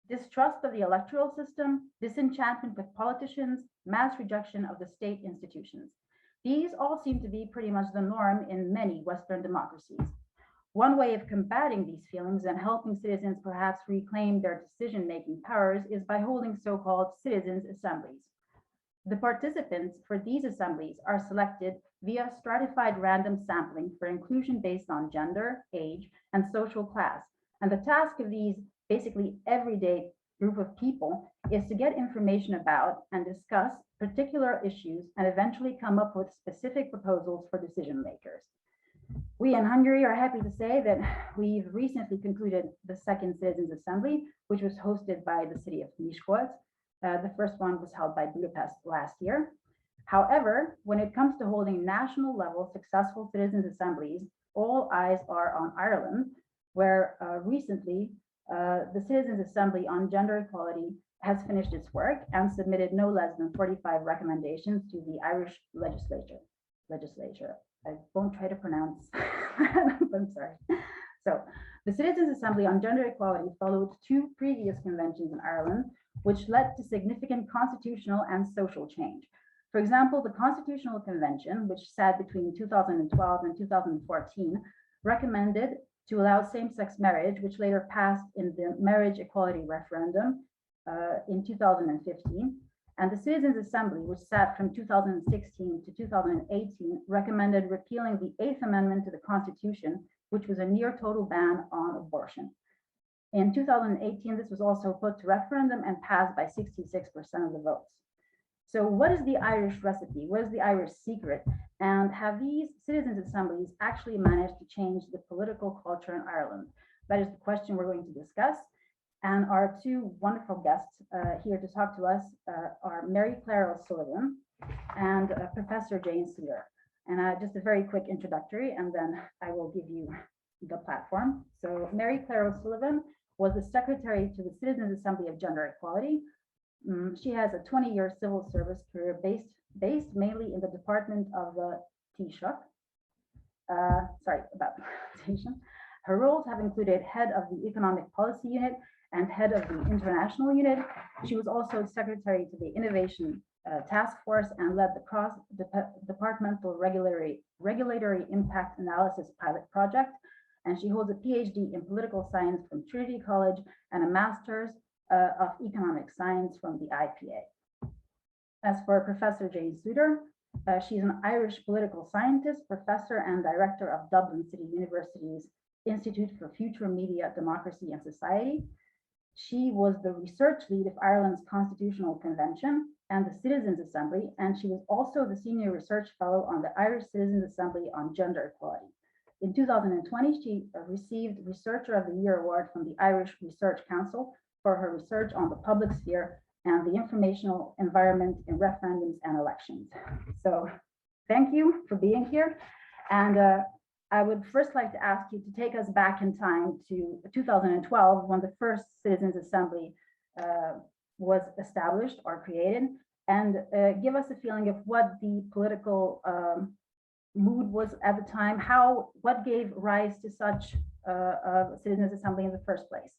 distrust of the electoral system, disenchantment with politicians, mass rejection of the state institutions. These all seem to be pretty much the norm in many Western democracies. One way of combating these feelings and helping citizens perhaps reclaim their decision-making powers is by holding so-called citizens' assemblies. The participants for these assemblies are selected via stratified random sampling for inclusion based on gender, age, and social class. And the task of these basically everyday group of people is to get information about and discuss particular issues and eventually come up with specific proposals for decision makers. We in Hungary are happy to say that we've recently concluded the second Citizens Assembly, which was hosted by the city of Miskolc. The first one was held by Budapest last year. However, when it comes to holding national level successful citizens assemblies, all eyes are on Ireland, where recently the Citizens Assembly on Gender Equality has finished its work and submitted no less than 45 recommendations to the Irish legislature. I won't try to pronounce, I'm sorry. So the Citizens Assembly on Gender Equality followed two previous conventions in Ireland, which led to significant constitutional and social change. For example, the Constitutional Convention, which sat between 2012 and 2014, recommended to allow same-sex marriage, which later passed in the marriage equality referendum in 2015. And the Citizens Assembly, which sat from 2016 to 2018, recommended repealing the Eighth Amendment to the Constitution, which was a near total ban on abortion. In 2018, this was also put to referendum and passed by 66% of the votes. So what is the Irish recipe? What is the Irish secret? And have these citizens' assemblies actually managed to change the political culture in Ireland? That is the question we're going to discuss. And our two wonderful guests here to talk to us are Mary Clare O'Sullivannel and Professor Jane Suiterrel. And just a very quick introductory, and then I will give you the platform. So Mary Clare O'Sullivannel was the secretary to the Citizens Assembly of Gender Equality. She has a 20-year civil service career based mainly in the Department of the Taoiseach. Sorry about the pronunciation. Her roles have included head of the Economic Policy Unit and head of the International Unit. She was also secretary to the Innovation Task Force and led the cross-departmental regulatory impact analysis pilot project. And she holds a PhD in political science from Trinity College and a master's of economic science from the IPA. As for Professor Jane Suiterrel, she's an Irish political scientist, professor, and director of Dublin City University's Institute for Future Media, Democracy and Society. She was the research lead of Ireland's Constitutional Convention and the Citizens Assembly, and she was also the senior research fellow on the Irish Citizens Assembly on Gender Equality. In 2020, she received Researcher of the Year award from the Irish Research Council for her research on the public sphere and the informational environment in referendums and elections. So thank you for being here. And I would first like to ask you to take us back in time to 2012, when the first Citizens Assembly was established or created, and give us a feeling of what the political mood was at the time, what gave rise to such a Citizens Assembly in the first place.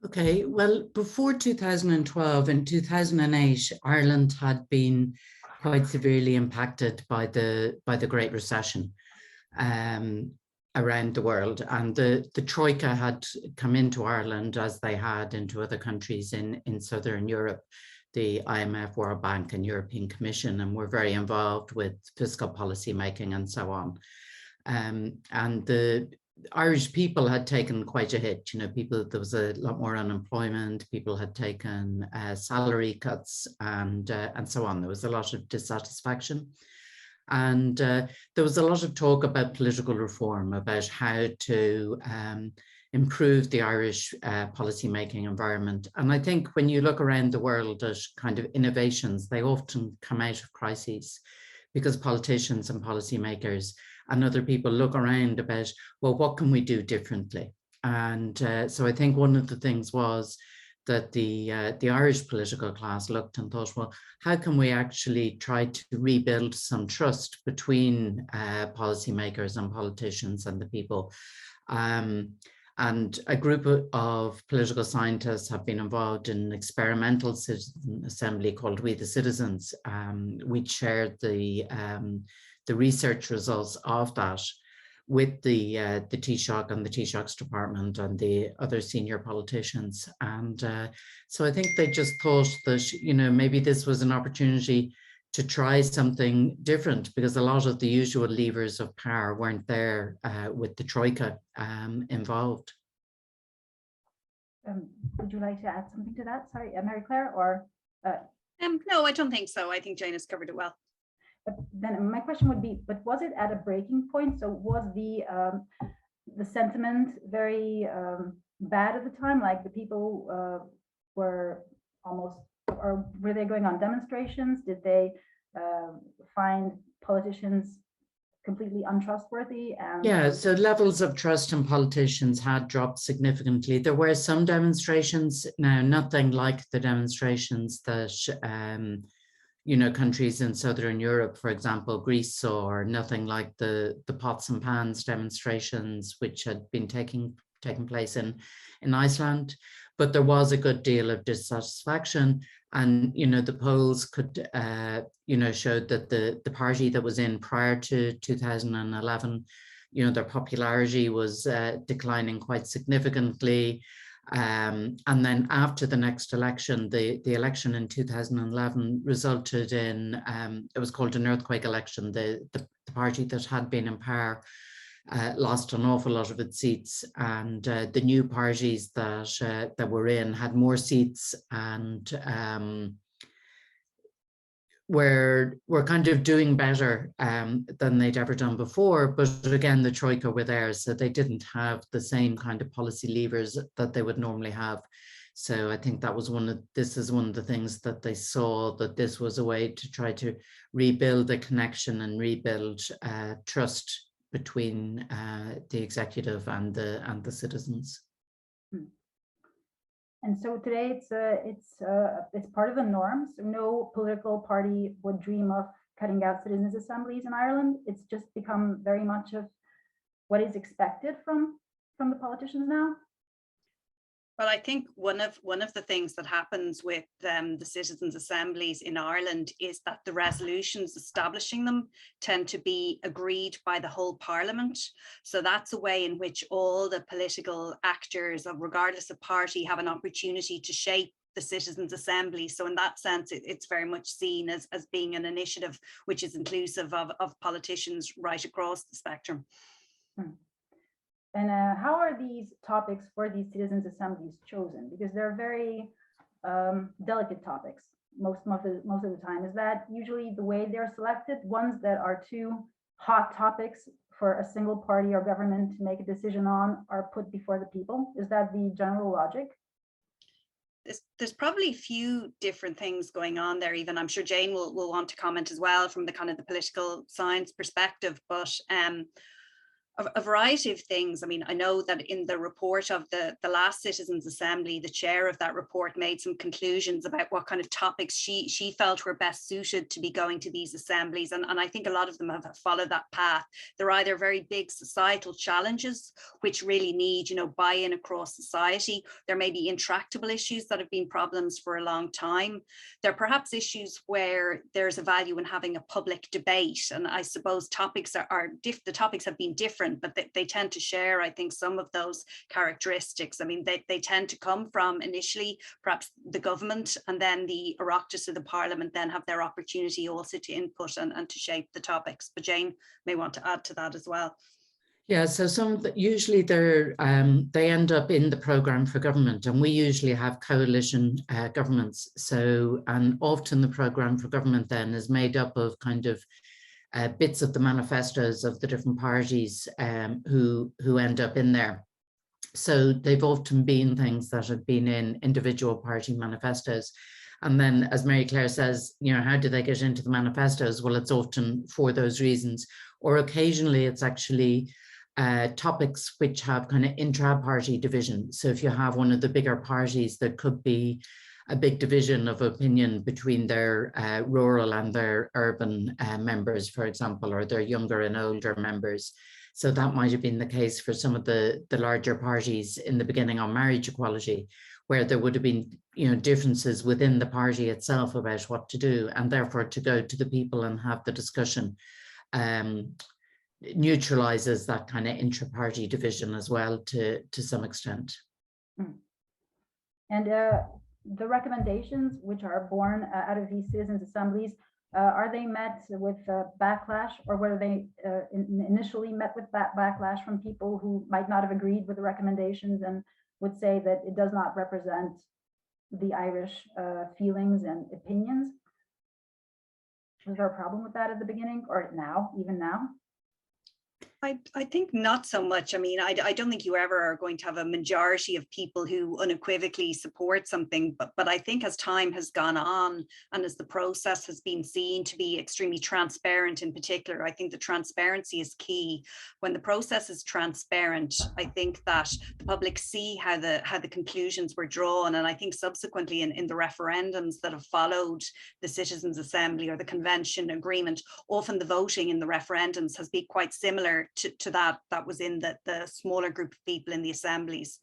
Okay, well, before 2012, in 2008, Ireland had been quite severely impacted by the Great Recession around the world, and the Troika had come into Ireland as they had into other countries in Southern Europe, the IMF, World Bank, and European Commission, and were very involved with fiscal policy making and so on. And the Irish people had taken quite a hit. You know, there was a lot more unemployment. People had taken salary cuts and so on. There was a lot of dissatisfaction, and there was a lot of talk about political reform, about how to improve the Irish policy-making environment. And I think when you look around the world at kind of innovations, they often come out of crises, because politicians and policymakers and other people look around about, well, what can we do differently? And so I think one of the things was that the Irish political class looked and thought, well, how can we actually try to rebuild some trust between policymakers and politicians and the people? And a group of political scientists have been involved in an experimental citizen assembly called We the Citizens. We shared the research results of that with the Taoiseach and the Taoiseach's department and the other senior politicians. And so I think they just thought that, you know, maybe this was an opportunity to try something different, because a lot of the usual levers of power weren't there with the Troika involved. Would you like to add something to that? Sorry, Mary Clare, or? No, I don't think so. I think Jane has covered it well. But then my question would be, but was it at a breaking point? So was the sentiment very bad at the time? Like the people were almost, or were they going on demonstrations? Did they find politicians completely untrustworthy? Yeah, so levels of trust in politicians had dropped significantly. There were some demonstrations, now nothing like the demonstrations that you know, countries in Southern Europe, for example, Greece saw, or nothing like the pots and pans demonstrations which had been taking place in Iceland. But there was a good deal of dissatisfaction, and you know, the polls could you know, showed that the party that was in prior to 2011, you know, their popularity was declining quite significantly. And then after the next election, the election in 2011 resulted in, it was called an earthquake election. The party that had been in power lost an awful lot of its seats, and the new parties that were in had more seats, and were kind of doing better than they'd ever done before. But again, the Troika were there, so they didn't have the same kind of policy levers that they would normally have. So I think that was this is one of the things that they saw, that this was a way to try to rebuild the connection and rebuild trust between the executive and the citizens. And so today it's part of the norm. So no political party would dream of cutting out citizens' assemblies in Ireland. It's just become very much of what is expected from the politicians now. Well, I think one of the things that happens with the citizens' assemblies in Ireland is that the resolutions establishing them tend to be agreed by the whole parliament. So that's a way in which all the political actors, regardless of party, have an opportunity to shape the citizens' assembly. So in that sense, it's very much seen as being an initiative which is inclusive of politicians right across the spectrum. And how are these topics for these citizens' assemblies chosen? Because they're very delicate topics most of the time. Is that usually the way they're selected? Ones that are too hot topics for a single party or government to make a decision on are put before the people? Is that the general logic? There's probably a few different things going on there. Even I'm sure Jane will want to comment as well from the kind of the political science perspective, but a variety of things. I mean, I know that in the report of the last Citizens' Assembly, the chair of that report made some conclusions about what kind of topics she felt were best suited to be going to these assemblies. And I think a lot of them have followed that path. They're either very big societal challenges, which really need, you know, buy-in across society. There may be intractable issues that have been problems for a long time. There are perhaps issues where there's a value in having a public debate. And I suppose topics the topics have been different, but they tend to share, I think, some of those characteristics. I mean, they tend to come from initially perhaps the government, and then the Oireachtas of the Parliament then have their opportunity also to input and to shape the topics. But Jane may want to add to that as well. Yeah, so usually they end up in the programme for government, and we usually have coalition governments. So, and often the programme for government then is made up of kind of bits of the manifestos of the different parties who end up in there. So they've often been things that have been in individual party manifestos. And then, as Mary Clare says, you know, how do they get into the manifestos? Well, it's often for those reasons, or occasionally it's actually topics which have kind of intra-party division. So if you have one of the bigger parties, there could be a big division of opinion between their rural and their urban members, for example, or their younger and older members. So that might have been the case for some of the larger parties in the beginning on marriage equality, where there would have been, you know, differences within the party itself about what to do, and therefore to go to the people and have the discussion neutralizes that kind of intra-party division as well to some extent. And the recommendations which are born out of these citizens' assemblies, are they met with backlash, or were they initially met with backlash from people who might not have agreed with the recommendations and would say that it does not represent the Irish feelings and opinions? Was there a problem with that at the beginning, or now, even now? I think not so much. I mean, I don't think you ever are going to have a majority of people who unequivocally support something, but I think as time has gone on and as the process has been seen to be extremely transparent in particular, I think the transparency is key. When the process is transparent, I think that the public see how the conclusions were drawn, and I think subsequently in the referendums that have followed the Citizens' Assembly or the Convention agreement, often the voting in the referendums has been quite similar to that was in the smaller group of people in the assemblies.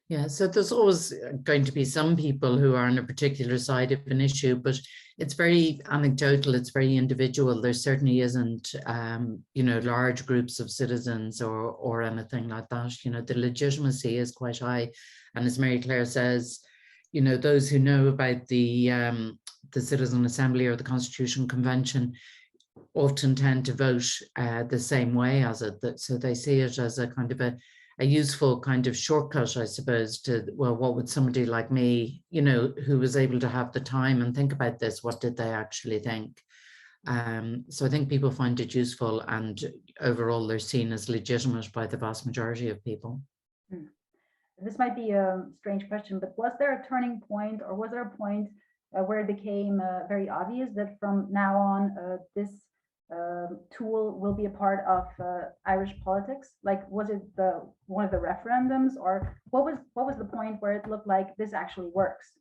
Yeah, so there's always going to be some people who are on a particular side of an issue, but it's very anecdotal, it's very individual. There certainly isn't, you know, large groups of citizens or anything like that. You know, the legitimacy is quite high. And as Mary Clare says, you know, those who know about the Citizen Assembly or the Constitutional Convention often tend to vote the same way as it, so they see it as a kind of a useful kind of shortcut, I suppose, to, well, what would somebody like me, you know, who was able to have the time and think about this, what did they actually think? So I think people find it useful, and overall they're seen as legitimate by the vast majority of people. This might be a strange question, but was there a turning point, or was there a point where it became very obvious that from now on this tool will be a part of Irish politics? Like, was it one of the referendums, or what was the point where it looked like this actually works?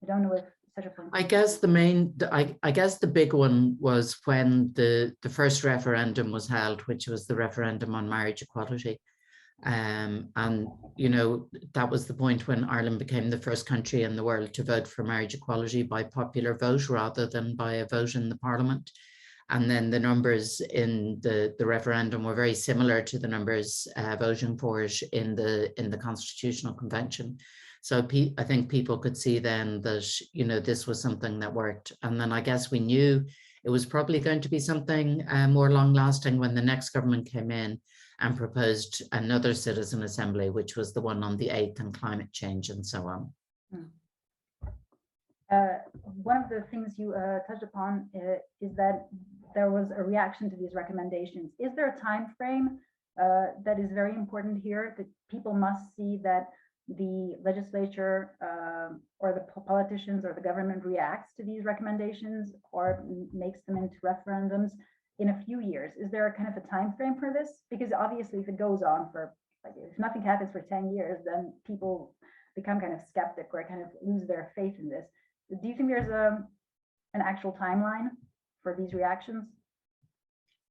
I don't know if such a point. I guess I guess the big one was when the first referendum was held, which was the referendum on marriage equality. And, you know, that was the point when Ireland became the first country in the world to vote for marriage equality by popular vote rather than by a vote in the Parliament. And then the numbers in the referendum were very similar to the numbers voting for it in the Constitutional Convention. So I think people could see then that, you know, this was something that worked. And then I guess we knew it was probably going to be something more long lasting when the next government came in and proposed another citizen assembly, which was the one on the 8th and climate change and so on. One of the things you touched upon is that there was a reaction to these recommendations. Is there a time frame that is very important here, that people must see that the legislature or the politicians or the government reacts to these recommendations or makes them into referendums in a few years? Is there a kind of a time frame for this? Because obviously if it goes on for, like, if nothing happens for 10 years, then people become kind of skeptic or kind of lose their faith in this. Do you think there's an actual timeline for these reactions?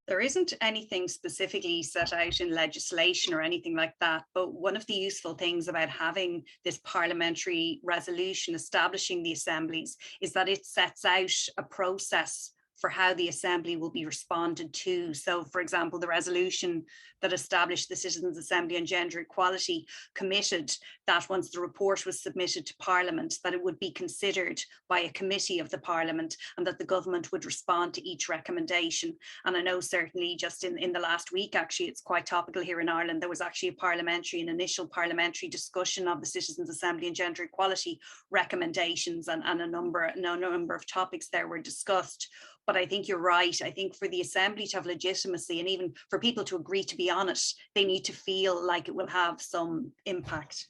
There isn't anything specifically set out in legislation or anything like that, but one of the useful things about having this parliamentary resolution establishing the assemblies is that it sets out a process for how the assembly will be responded to. So, for example, the resolution that established the Citizens' Assembly on Gender Equality committed that once the report was submitted to Parliament, that it would be considered by a committee of the Parliament and that the government would respond to each recommendation. And I know certainly just in the last week, actually, it's quite topical here in Ireland, there was actually an initial parliamentary discussion of the Citizens' Assembly on Gender Equality recommendations, and a number of topics there were discussed. But I think you're right. I think for the Assembly to have legitimacy, and even for people to agree to be on it, they need to feel like it will have some impact.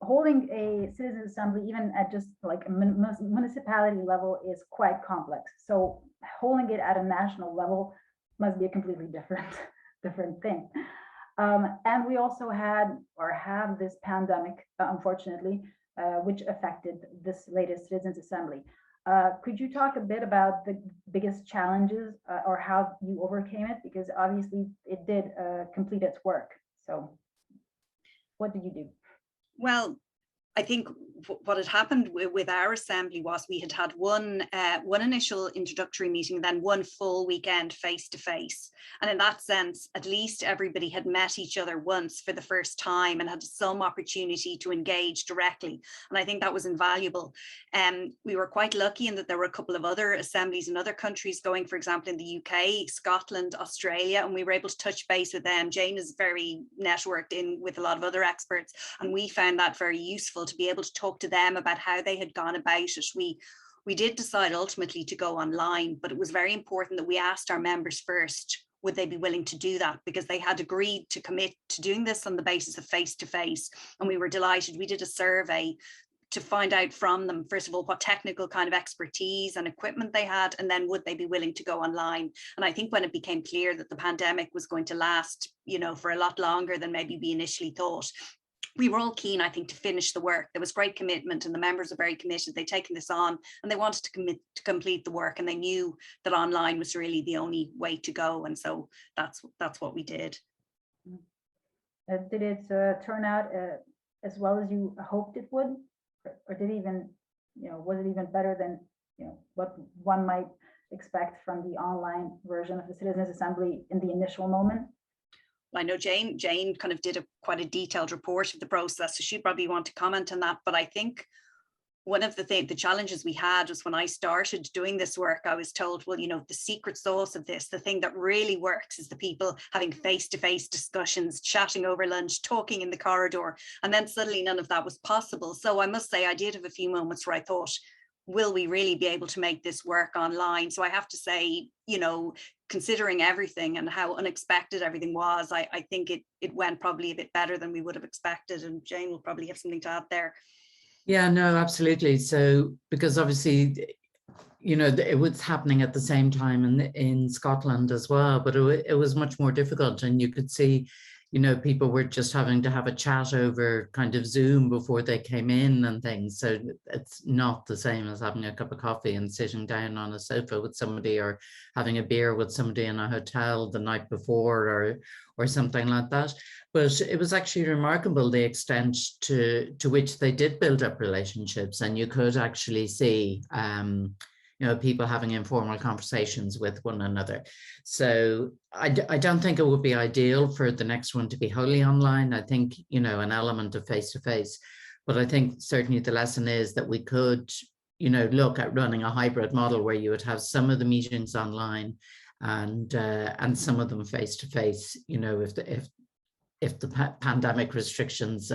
Holding a citizens' assembly, even at just like a municipality level, is quite complex. So holding it at a national level must be a completely different thing. And we also had or have this pandemic, unfortunately, which affected this latest citizens' assembly. Could you talk a bit about the biggest challenges or how you overcame it? Because obviously it did complete its work. So what did you do? Well, I think what had happened with our assembly was we had had one initial introductory meeting, then one full weekend face-to-face. And in that sense, at least everybody had met each other once for the first time and had some opportunity to engage directly. And I think that was invaluable. We were quite lucky in that there were a couple of other assemblies in other countries going, for example, in the UK, Scotland, Australia, and we were able to touch base with them. Jane is very networked in with a lot of other experts, and we found that very useful to be able to talk to them about how they had gone about it. We did decide ultimately to go online, but it was very important that we asked our members first, would they be willing to do that? Because they had agreed to commit to doing this on the basis of face-to-face. And we were delighted. We did a survey to find out from them, first of all, what technical kind of expertise and equipment they had, and then would they be willing to go online? And I think when it became clear that the pandemic was going to last, for a lot longer than maybe we initially thought, we were all keen, I think, to finish the work. There was great commitment and the members are very committed. They'd taken this on and they wanted to commit to complete the work, and they knew that online was really the only way to go. And so that's what we did. Did it turn out as well as you hoped it would? Or did it even, was it even better than, what one might expect from the online version of the Citizens Assembly in the initial moment? I know Jane kind of did quite a detailed report of the process, so she'd probably want to comment on that. But I think one of the challenges we had was when I started doing this work, I was told, well, the secret sauce of this, the thing that really works is the people having face-to-face discussions, chatting over lunch, talking in the corridor. And then suddenly none of that was possible. So I must say I did have a few moments where I thought, will we really be able to make this work online? So I have to say, considering everything and how unexpected everything was, I think it went probably a bit better than we would have expected. And Jane will probably have something to add there. Yeah, no, absolutely. So because obviously, it was happening at the same time in Scotland as well, but it was much more difficult. And you could see, people were just having to have a chat over kind of Zoom before they came in and things. So it's not the same as having a cup of coffee and sitting down on a sofa with somebody, or having a beer with somebody in a hotel the night before, or something like that. But it was actually remarkable the extent to which they did build up relationships, and you could actually see people having informal conversations with one another. So I don't think it would be ideal for the next one to be wholly online. I think, an element of face-to-face, but I think certainly the lesson is that we could, look at running a hybrid model where you would have some of the meetings online and some of them face-to-face, if the pandemic restrictions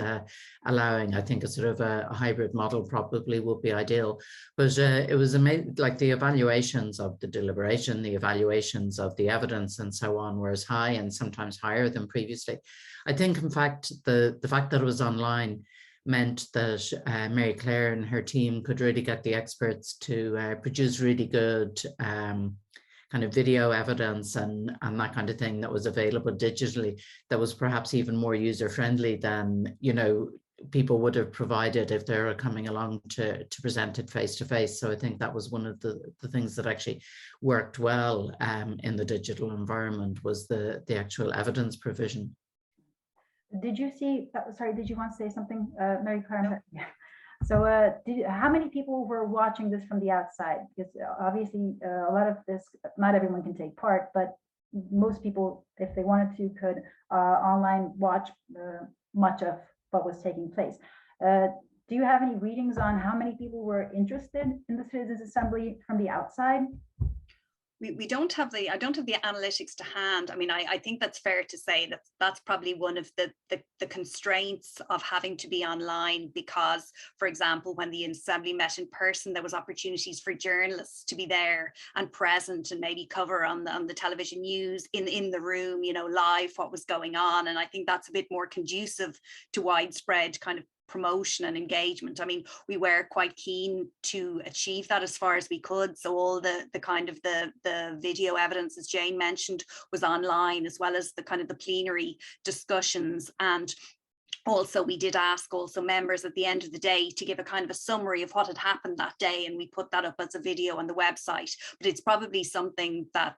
allowing. I think a sort of a hybrid model probably would be ideal. But it was amazing, like the evaluations of the deliberation, the evaluations of the evidence and so on were as high and sometimes higher than previously. I think, in fact, the fact that it was online meant that Mary Clare and her team could really get the experts to produce really good kind of video evidence and that kind of thing that was available digitally, that was perhaps even more user-friendly than, people would have provided if they were coming along to present it face-to-face. So I think that was one of the things that actually worked well in the digital environment, was the actual evidence provision. Did you see, sorry, did you want to say something, Mary Clare? Yeah. So how many people were watching this from the outside? Because obviously a lot of this, not everyone can take part, but most people, if they wanted to, could online watch much of what was taking place. Do you have any readings on how many people were interested in the Citizens Assembly from the outside? I don't have the analytics to hand. I mean, I think that's fair to say that that's probably one of the constraints of having to be online, because, for example, when the assembly met in person, there was opportunities for journalists to be there and present and maybe cover on the television news in the room, live what was going on. And I think that's a bit more conducive to widespread kind of promotion and engagement. I mean, we were quite keen to achieve that as far as we could. So all the kind of the video evidence, as Jane mentioned, was online, as well as the kind of the plenary discussions. And also, we did ask also members at the end of the day to give a kind of a summary of what had happened that day, and we put that up as a video on the website. But it's probably something that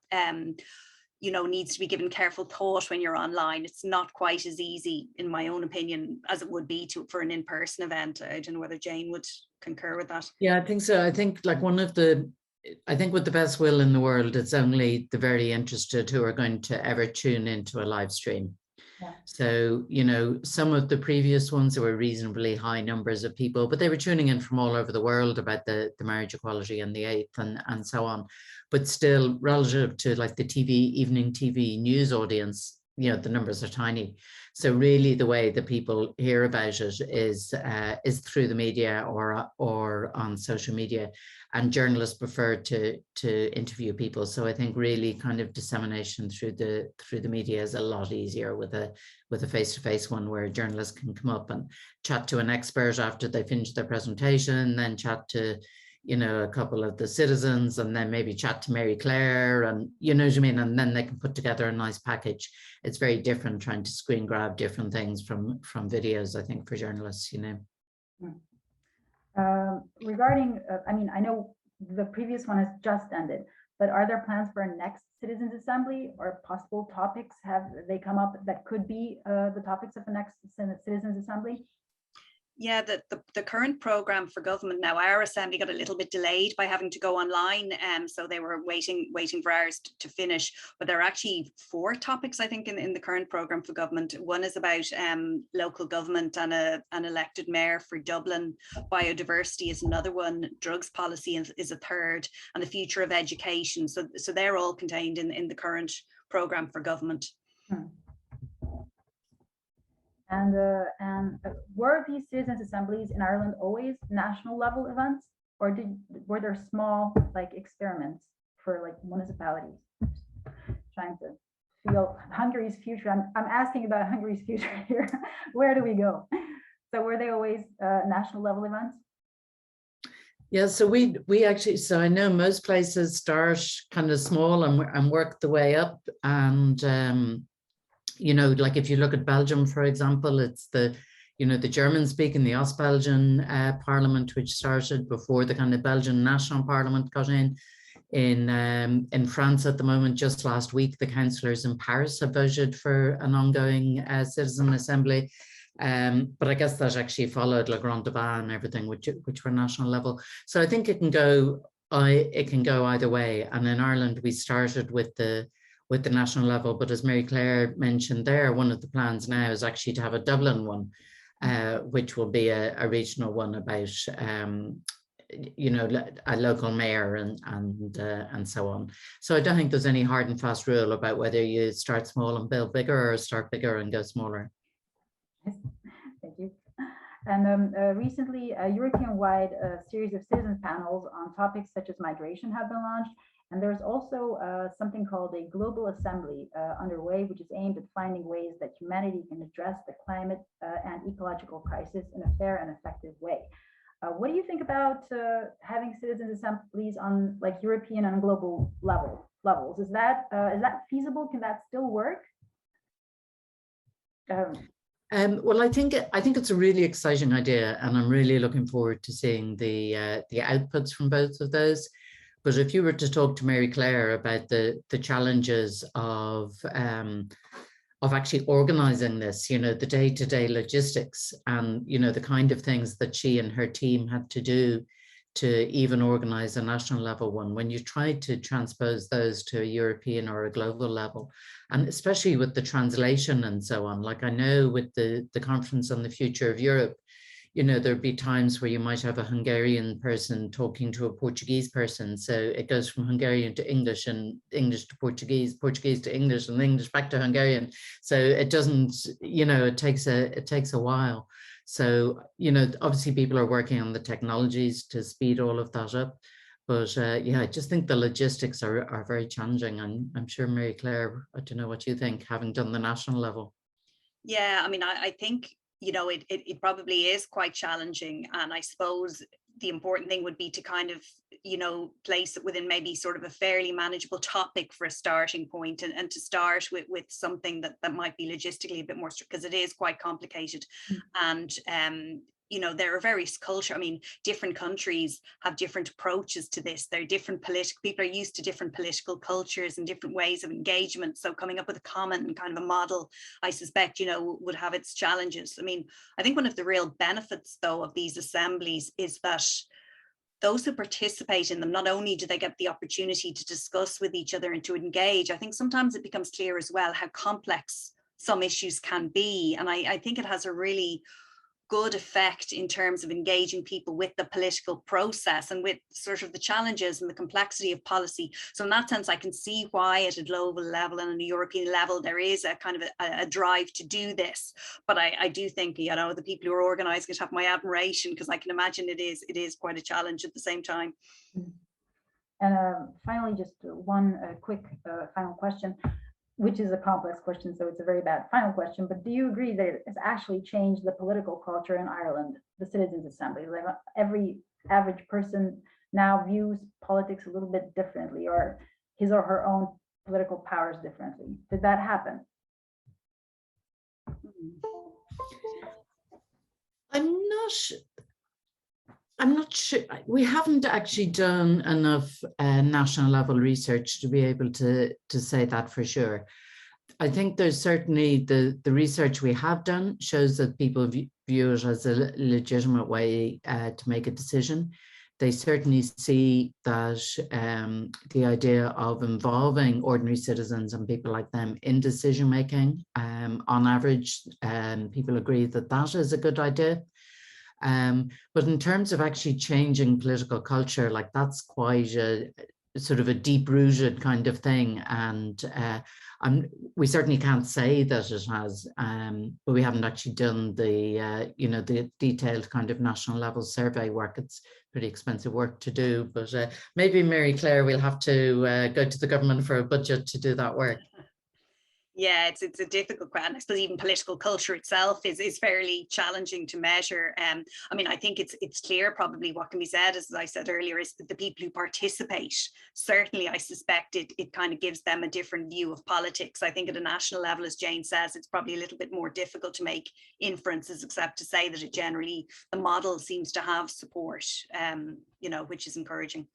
you know, needs to be given careful thought when you're online. It's not quite as easy, in my own opinion, as it would be for an in-person event. I don't know whether Jane would concur with that. Yeah, I think so. I think like I think with the best will in the world, it's only the very interested who are going to ever tune into a live stream. Yeah. So, you know, some of the previous ones, there were reasonably high numbers of people, but they were tuning in from all over the world about the marriage equality and the 8th and so on. But still, relative to like the evening TV news audience, you know, the numbers are tiny. So really the way that people hear about it is through the media or on social media, and journalists prefer to interview people. So I think really kind of dissemination through the media is a lot easier with a face-to-face one, where journalists can come up and chat to an expert after they finish their presentation, then chat to, you know, a couple of the citizens, and then maybe chat to Mary Clare, and you know what I mean, and then they can put together a nice package. It's very different trying to screen grab different things from videos, I think, for journalists, you know. Regarding, I mean, I know the previous one has just ended, but are there plans for a next Citizens Assembly, or possible topics? Have they come up that could be the topics of the next Citizens Assembly? Yeah, the current programme for government now, our assembly got a little bit delayed by having to go online, so they were waiting for ours to finish. But there are actually 4 topics, I think, in the current programme for government. One is about local government and an elected mayor for Dublin. Biodiversity is another one. Drugs policy is a third, and the future of education. So they're all contained in the current programme for government. And were these citizens' assemblies in Ireland always national level events, or were there small like experiments for like municipalities? Trying to feel Hungary's future. I'm asking about Hungary's future here. Where do we go? So were they always national level events? Yeah, so we actually, so I know most places start kind of small and work the way up, and you know, like if you look at Belgium, for example, it's the German speaking, the Ostbelgian parliament, which started before the kind of Belgian national parliament got in. In France at the moment, just last week, the councillors in Paris have voted for an ongoing citizen assembly. But I guess that actually followed Le Grand Débat and everything, which were national level. So I think it can go either way. And in Ireland, we started with the national level, but as Mary Clare mentioned there, one of the plans now is actually to have a Dublin one, which will be a regional one about you know, a local mayor and so on. So I don't think there's any hard and fast rule about whether you start small and build bigger, or start bigger and go smaller. Thank you. And recently, a European-wide series of citizen panels on topics such as migration have been launched. And there's also something called a global assembly underway, which is aimed at finding ways that humanity can address the climate and ecological crisis in a fair and effective way. What do you think about having citizens assemblies on like European and global levels? Is that feasible? Can that still work? Well, I think it's a really exciting idea, and I'm really looking forward to seeing the outputs from both of those. But if you were to talk to Mary Clare about the challenges of actually organizing this, you know, the day-to-day logistics, and you know, the kind of things that she and her team had to do to even organize a national level one, when you try to transpose those to a European or a global level, and especially with the translation and so on. Like I know with the conference on the future of Europe, you know, there'd be times where you might have a Hungarian person talking to a Portuguese person. So it goes from Hungarian to English, and English to Portuguese, Portuguese to English, and English back to Hungarian. So it doesn't, you know, it takes a while. So, you know, obviously people are working on the technologies to speed all of that up. But yeah, I just think the logistics are very challenging. And I'm sure Mary Clare, I don't know what you think, having done the national level. Yeah, I mean, I think, you know, it probably is quite challenging. And I suppose, the important thing would be to kind of, you know, place it within maybe sort of a fairly manageable topic for a starting point, and to start with something that might be logistically a bit more, because it is quite complicated. And you know, there are various cultures. I mean, different countries have different approaches to this. There are different people are used to different political cultures and different ways of engagement. So coming up with a common kind of a model, I suspect, you know, would have its challenges. I mean, I think one of the real benefits, though, of these assemblies is that those who participate in them, not only do they get the opportunity to discuss with each other and to engage, I think sometimes it becomes clear as well how complex some issues can be. And I think it has a really good effect in terms of engaging people with the political process and with sort of the challenges and the complexity of policy. So in that sense, I can see why at a global level and on a European level, there is a kind of a drive to do this. But I do think, you know, the people who are organising it have my admiration, because I can imagine it is quite a challenge at the same time. And finally, just one quick final question, which is a complex question, so it's a very bad final question, but do you agree that it has actually changed the political culture in Ireland, the Citizens' Assembly? Like every average person now views politics a little bit differently, or his or her own political powers differently. Did that happen? I'm not sure. We haven't actually done enough national level research to be able to say that for sure. I think there's certainly the research we have done shows that people view it as a legitimate way to make a decision. They certainly see that the idea of involving ordinary citizens and people like them in decision making, on average, people agree that that is a good idea. But in terms of actually changing political culture, like that's quite a sort of a deep-rooted kind of thing, and we certainly can't say that it has, but we haven't actually done the you know, the detailed kind of national level survey work. It's pretty expensive work to do, but maybe Mary Clare, we'll have to go to the government for a budget to do that work. Yeah, it's a difficult question. I suppose even political culture itself is fairly challenging to measure. I mean, I think it's clear probably what can be said, as I said earlier, is that the people who participate, certainly I suspect it kind of gives them a different view of politics. I think at a national level, as Jane says, it's probably a little bit more difficult to make inferences, except to say that it generally, the model seems to have support, you know, which is encouraging.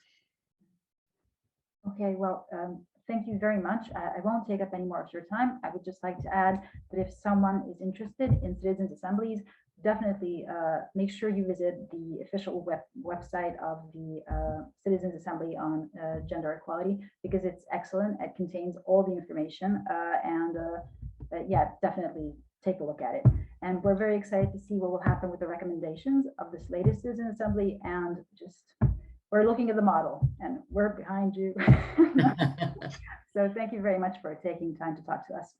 Okay, well, thank you very much. I won't take up any more of your time. I would just like to add that if someone is interested in citizens' assemblies, definitely make sure you visit the official website of the Citizens' Assembly on gender equality, because it's excellent. It contains all the information, and yeah, definitely take a look at it. And we're very excited to see what will happen with the recommendations of this latest Citizens' Assembly, and just we're looking at the model and we're behind you. So thank you very much for taking time to talk to us.